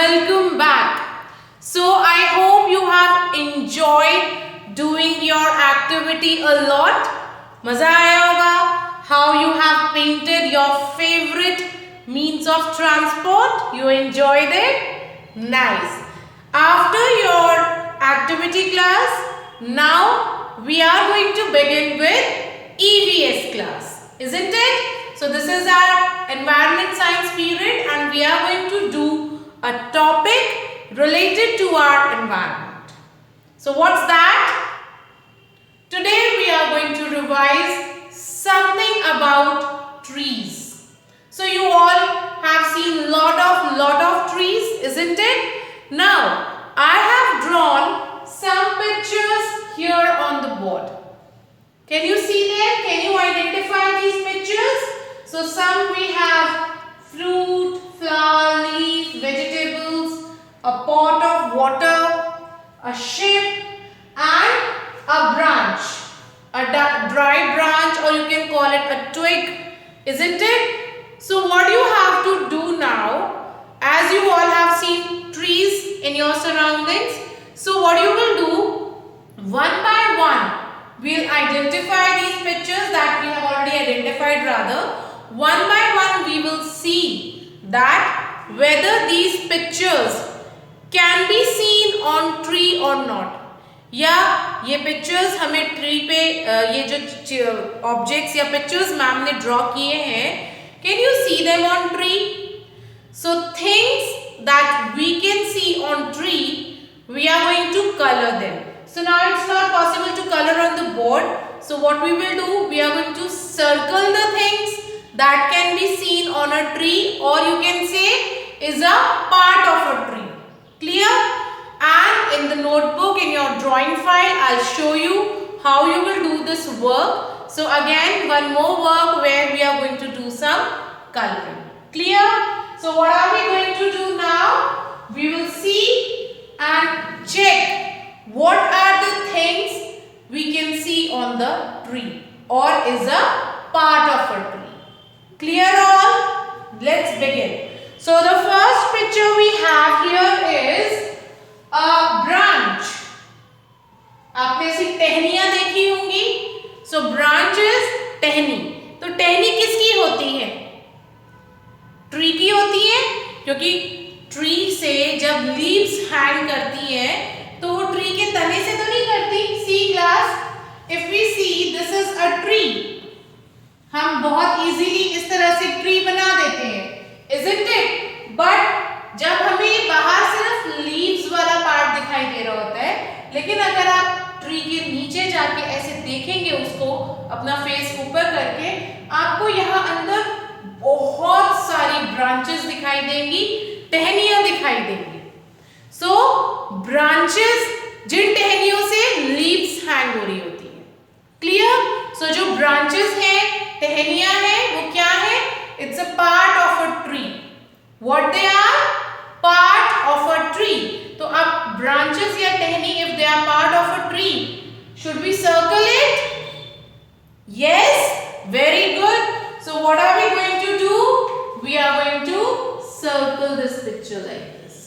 welcome back. So I hope you have enjoyed doing your activity a lot. मजा आया होगा? How you have painted your favorite means of transport? You enjoyed it? Nice. After your activity class, now we are going to begin with EVS class, isn't it? So this is our environment science period and we are going to do a topic related to our environment. So what's that? Today we are going to revise something about trees. So you all have seen lot of trees, isn't it? Now I have drawn some pictures here on the board. Can you see them? Can you identify these pictures? So some we have fruit, flower, leaf, vegetables, a pot of water, a ship and a branch. A dry branch, or you can call it a twig, isn't it? So what you have to do now, as you all have seen trees in your surroundings, so what you will do, one by one, we'll identify these pictures that we have already identified rather. One by one we will see that whether these pictures can be seen on tree or not. या ये pictures हमें tree पे ये जो objects या pictures ma'am ने draw किए हैं, can you see them on tree? So things that we can see on tree we are going to colour them. So now it's not possible to colour on the board, so what we will do, we are going to circle the things that can be seen on a tree or you can say is a part of a tree. Clear? And in the notebook, in your drawing file, I'll show you how you will do this work. So again, one more work where we are going to do some coloring. Clear? So what are we going to do now? We will see and check what are the things we can see on the tree or is a part of a tree. Clear all? Let's begin. So the first picture we have here is a branch. आपने ऐसी टहनियां देखी होंगी. So branch is टहनी. तो टहनी किसकी होती है? ट्री की होती है, क्योंकि ट्री से जब लीव्स हैंग करती है तो वो ट्री के तने से तो नहीं करती. See class, if we see this is a tree, हम बहुत इजीली इस तरह से ट्री बना देते हैं, isn't it? बट जब हमें बाहर सिर्फ लीव्स वाला पार्ट दिखाई दे रहा होता है, लेकिन अगर आप ट्री के नीचे जाके ऐसे देखेंगे उसको अपना फेस ऊपर करके, आपको यहाँ अंदर बहुत सारी ब्रांचेस दिखाई देंगी, टहनियां दिखाई देंगी. सो ब्रांचेस, जिन टहनियों से लीव्स हैंग हो रही होती है. क्लियर? सो जो ब्रांचेस हैं, टहनियां हैं, वो क्या है? It's a part of a tree. What they are? Part of a tree. तो अब ब्रांचेस या टहनी, if they are part of a tree, should we circle it? Yes, very good. So what are we going to do? We are going to circle this picture like this.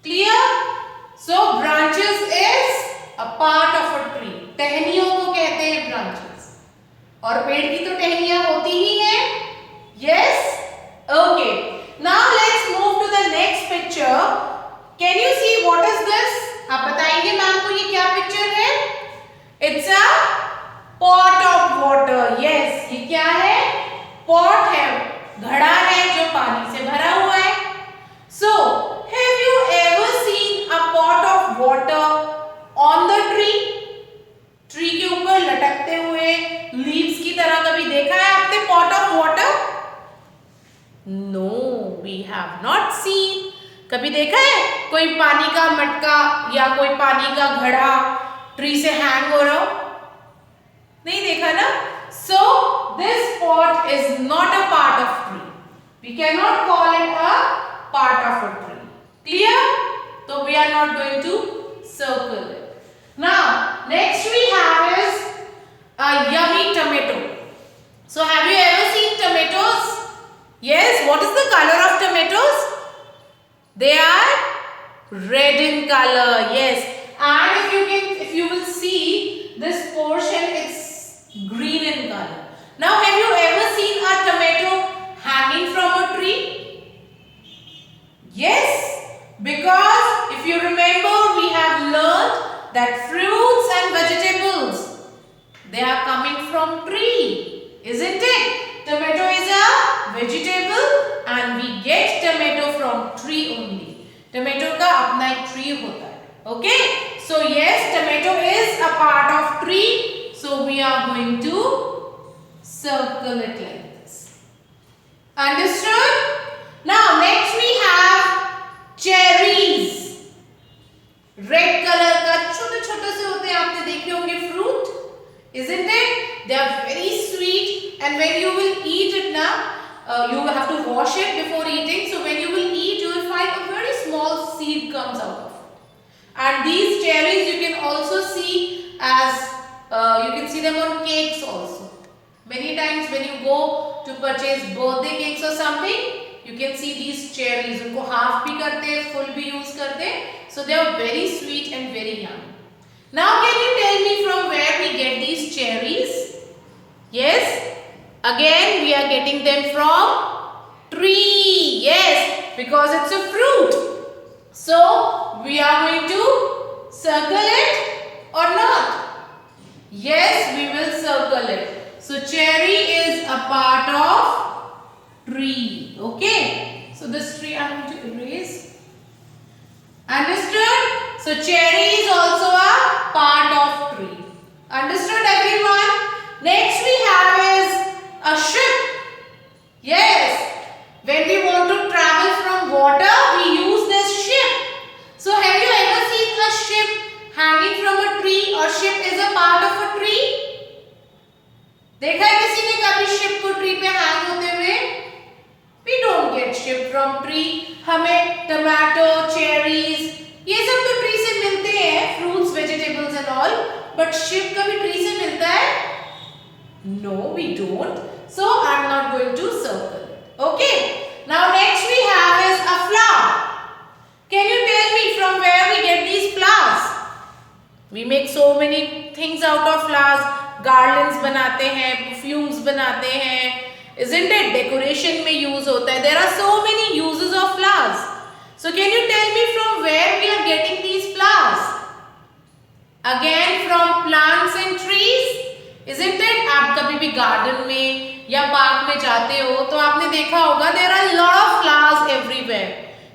Clear? So branches is a part of a tree. टहनियों को कहते हैं branches. और पेड़ की तो टहनियां होती ही हैं. Yes? Okay. Now let's move to the next picture. Can you see what is this? आप बताएंगे मैम को ये क्या पिक्चर है? It's a pot of water. Yes. ये क्या है? Pot है, घड़ा है जो पानी से भरा हुआ है. So have you ever seen a pot of water on the tree? Tree के ऊपर लटकते हुए लीव्स की तरह कभी देखा है आपने pot of water? No, we have not seen. कभी देखा है कोई पानी का मटका या कोई पानी का घड़ा ट्री से हैंग हो रहा हो? नहीं देखा ना? So this pot is not a part of tree. We cannot call it a part of a tree. Clear? So we are not going to circle it. Now next we have is a yummy tomato. So have you ever seen tomato? Yes, what is the color of tomatoes? They are red in color. Yes, and if you will see this portion, it's green in color. Now, have you ever seen a tomato hanging from a tree? Yes, because if you remember, we have learned that fruits and vegetables, they are coming from tree, isn't it? Tomato is a vegetable and we get tomato from tree only. Tomato का अपना एक tree होता है. Okay? So yes, tomato is a part of tree. So we are going to circle it like this. Understood? Now next we have cherries. Red color का छोटे छोटे से होते हैं, आपने देखे होंगे fruit, isn't it? They are very sweet, and when you will eat it now, you have to wash it before eating. So when you will eat, you will find a very small seed comes out of it. And these cherries you can also see as you can see them on cakes also. Many times when you go to purchase birthday cakes or something, you can see these cherries. उनको half भी करते हैं, full भी use करते हैं. So they are very sweet and very yummy. Now can you tell me from where we get these cherries? Yes, again we are getting them from tree. Yes, because it's a fruit. So we are going to circle it or not? Yes, we will circle it. So cherry is a part of tree. Okay. So this tree I am going to erase. Understood? So cherry is also a part of tree. Understood everyone? Next we have is a ship. Yes. When we want to travel from water, we use this ship. So have you ever seen a ship hanging from a tree, or ship is a part of a tree? देखा है किसी ने कभी ship को tree पे hang होते हुए? We don't get ship from tree. हमें tomato, cherries, ये सब तो tree से मिलते हैं, fruits, vegetables and all. But ship कभी tree से मिलता है? No, we don't. So I'm not going to circle it. Okay. Now next we have is a flower. Can you tell me from where we get these flowers? We make so many things out of flowers. Garlands बनाते हैं, perfumes बनाते हैं, isn't it? Decoration में use होता है. There are so many uses of flowers. So can you tell me from where we are getting these flowers? Again from plants and trees, isn't it? आप कभी भी garden में या park में जाते हो तो आपने देखा होगा there are lot of flowers everywhere.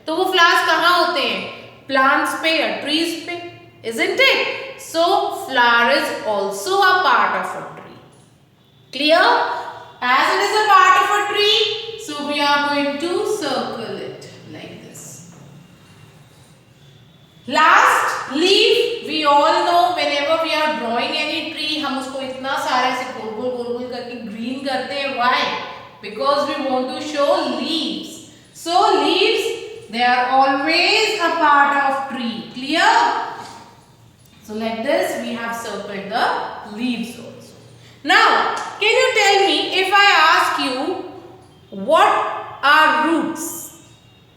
तो वो flowers कहाँ होते हैं? Plants पे या trees पे, isn't it? So flower is also a part of a tree. Clear? As it is a part of a tree, so we are going to circle it like this. Last, leaf. We all know whenever we are drawing any tree, हम उसको इतना सारे से गोल-गोल करके green करते हैं. Why? Because we want to show leaves. So leaves, they are always a part of tree. Clear? So like this, we have circled the leaves also. Now, can you tell me if I ask you what are roots?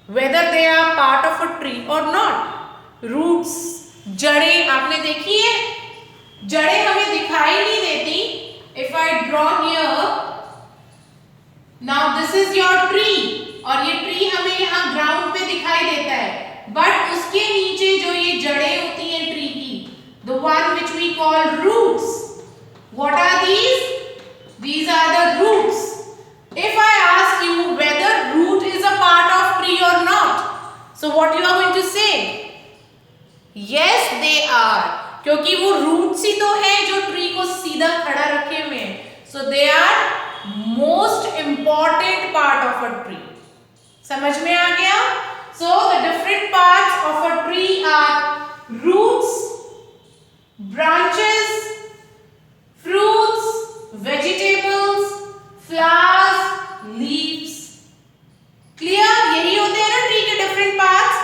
Whether they are part of a tree or not? Roots, जड़ें आपने देखी है? जड़ें हमें दिखाई नहीं देती. If I draw here, now this is your tree और ये tree हमें यहाँ ground पे दिखाई देता है. But उसके नीचे जो ये जड़ें होती हैं tree की, the one which we call roots. What are these? These are the roots. If I ask you whether root is a part of tree or not, so what you are going to say? Yes, they are. क्योंकि वो roots ही तो है जो tree को सीधा खड़ा रखे हुए हैं. So they are most important part of a tree. समझ में आ गया? So the different parts of a tree are roots, branches, fruits, vegetables, flowers, leaves. Clear? यही होते हैं ना tree के different parts.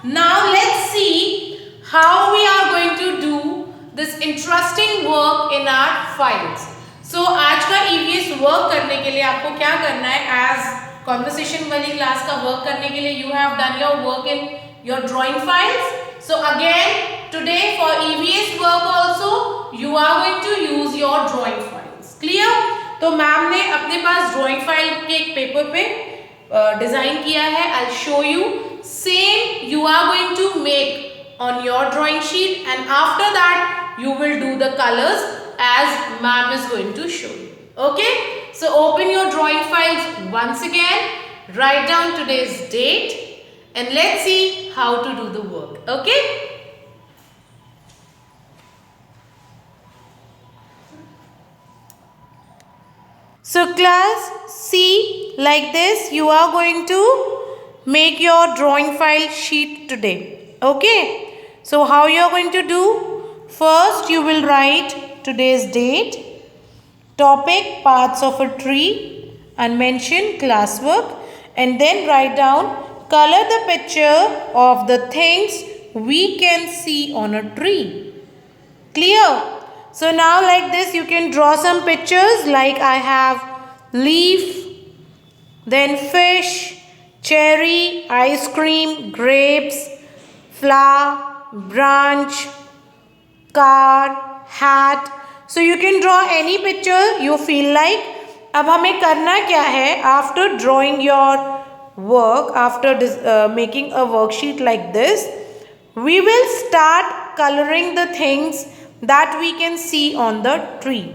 Now let's see how we are going to do this interesting work in our files. So आज का EVS work करने के लिए आपको क्या करना है? As कॉन्वर्सेशन वाली क्लास का वर्क करने के लिए you have done your work in your drawing files. So again today for EVS work also you are going to use your drawing files. Clear? तो मैम ने अपने पास ड्राइंग फाइल के एक पेपर पे डिजाइन किया है. I show you. Same you are going to make on your drawing sheet, and after that you will do the colors as ma'am is going to show you. Okay, so open your drawing files once again, write down today's date, and let's see how to do the work. Okay, so class, see, like this you are going to make your drawing file sheet today. Okay, so how you are going to do? First you will write today's date, topic, parts of a tree, and mention classwork, and then write down, color the picture of the things we can see on a tree. Clear? So now like this you can draw some pictures, like I have leaf, then fish, cherry, ice cream, grapes, flower, branch, car, hat. So you can draw any picture you feel like. अब हमें करना क्या है? After drawing your work, after making a worksheet like this, we will start coloring the things that we can see on the tree.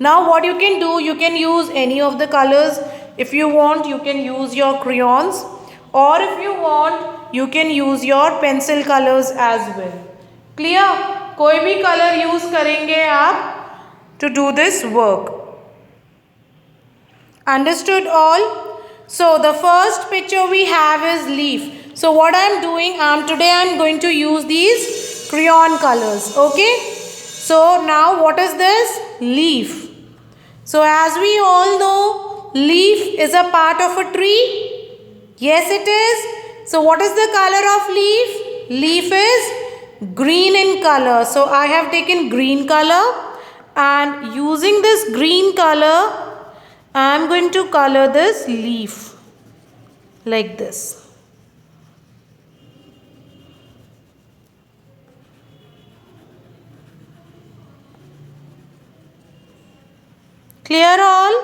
Now what you can do, you can use any of the colors. If you want, you can use your crayons, or if you want, you can use your pencil colors as well. Clear? कोई भी color use करेंगे आप to do this work. Understood all? So the first picture we have is leaf. So what I am doing, today I am going to use these crayon colors. Okay? So now what is this? Leaf. So as we all know, leaf is a part of a tree. Yes, it is. So what is the color of leaf? Leaf is green in color. So I have taken green color, and using this green color I am going to color this leaf like this. Clear all?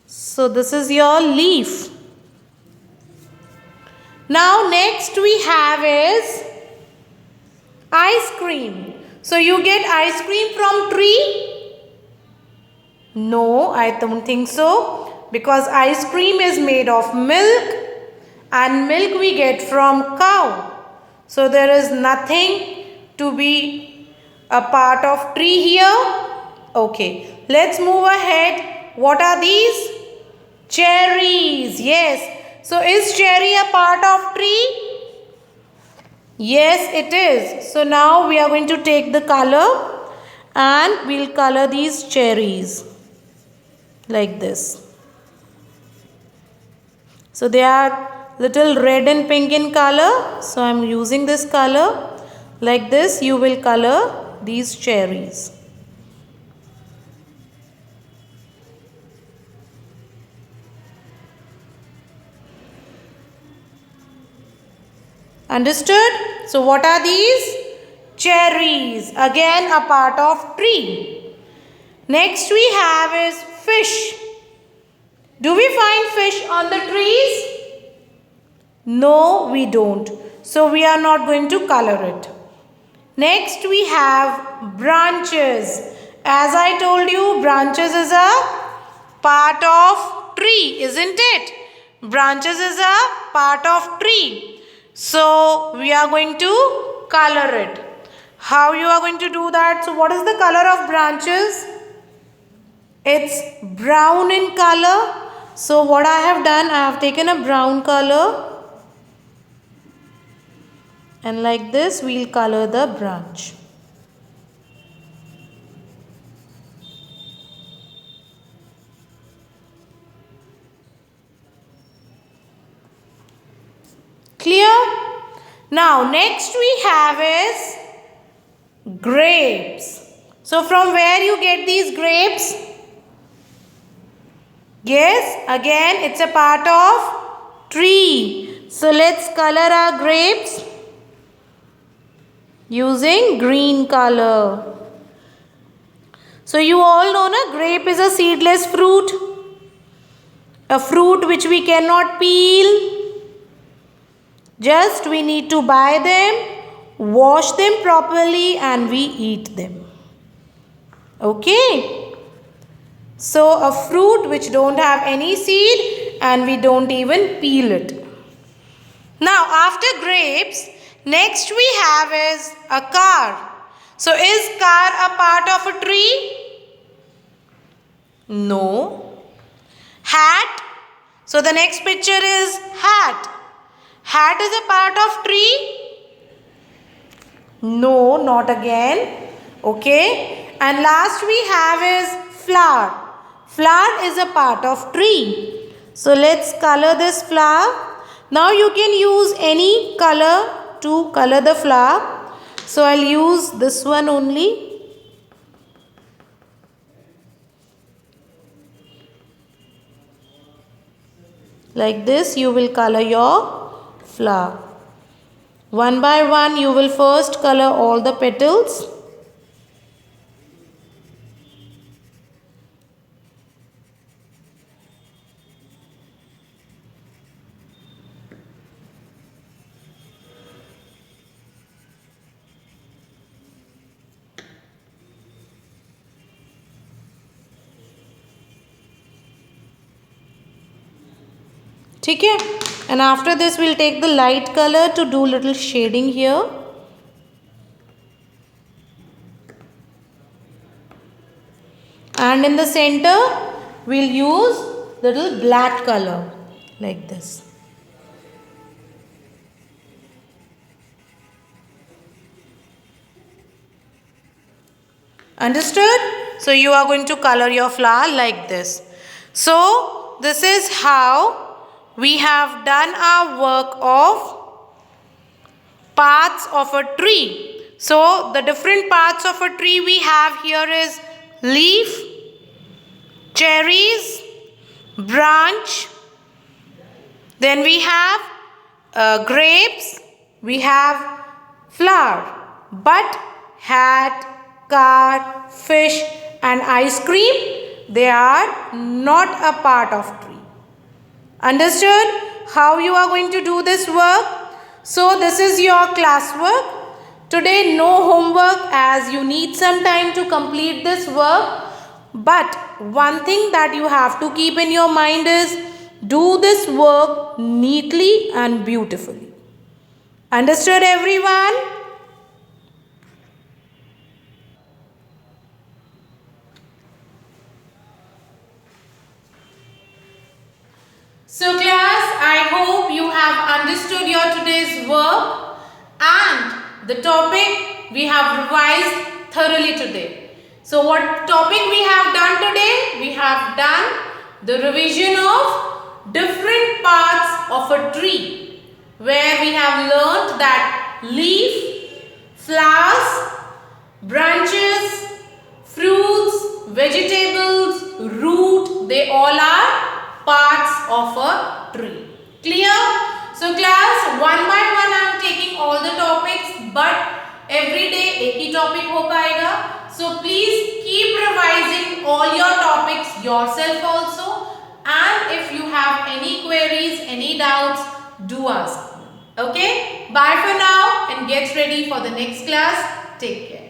So this is your leaf. Now next we have is ice cream. So you get ice cream from tree? No, I don't think so, because ice cream is made of milk, and milk we get from cow. So there is nothing to be a part of tree here. Okay, let's move ahead. What are these? Cherries. Yes. So is cherry a part of tree? Yes, it is. So now we are going to take the color and we'll color these cherries like this. So they are little red and pink in color. So I am using this color. Like this you will color these cherries. Understood? So what are these? Cherries. Again a part of tree. Next we have is fish. Do we find fish on the trees? No, we don't. So we are not going to color it. Next we have branches. As I told you, branches is a part of tree, isn't it? Branches is a part of tree. So we are going to color it. How you are going to do that? So what is the color of branches? It's brown in color. So what I have done, I have taken a brown color, and like this we'll color the branch. Clear? Now next we have is grapes. So from where you get these grapes? Yes, again it's a part of tree. So let's color our grapes using green color. So you all know na, grape is a seedless fruit. A fruit which we cannot peel. Just we need to buy them, wash them properly and we eat them. Okay. So a fruit which don't have any seed and we don't even peel it. Now after grapes, next we have is a car. So is car a part of a tree? No. Hat. So the next picture is hat. Hat is a part of tree? No, not again. Okay. And last we have is flower. Flower is a part of tree. So let's color this flower. Now you can use any color to color the flower. So I'll use this one only. Like this you will color your flower. One by one you will first color all the petals. ठीक है? And after this we'll take the light color to do little shading here. And in the center we'll use little black color like this. Understood? So you are going to color your flower like this. So this is how we have done our work of parts of a tree. So the different parts of a tree we have here is leaf, cherries, branch, then we have grapes, we have flower, but hat, car, fish and ice cream, they are not a part of tree. Understood how you are going to do this work? So this is your classwork. Today no homework as you need some time to complete this work. But one thing that you have to keep in your mind is do this work neatly and beautifully. Understood everyone? So class, I hope you have understood your today's work and the topic we have revised thoroughly today. So what topic we have done today? We have done the revision of different parts of a tree where we have learnt that leaf, flowers, branches, fruits, vegetables, root, they all are parts of a tree. Clear? So class, one by one I am taking all the topics but every day एक ही topic हो पाएगा. So please keep revising all your topics yourself also, and if you have any queries, any doubts, do ask. Okay? Bye for now and get ready for the next class. Take care.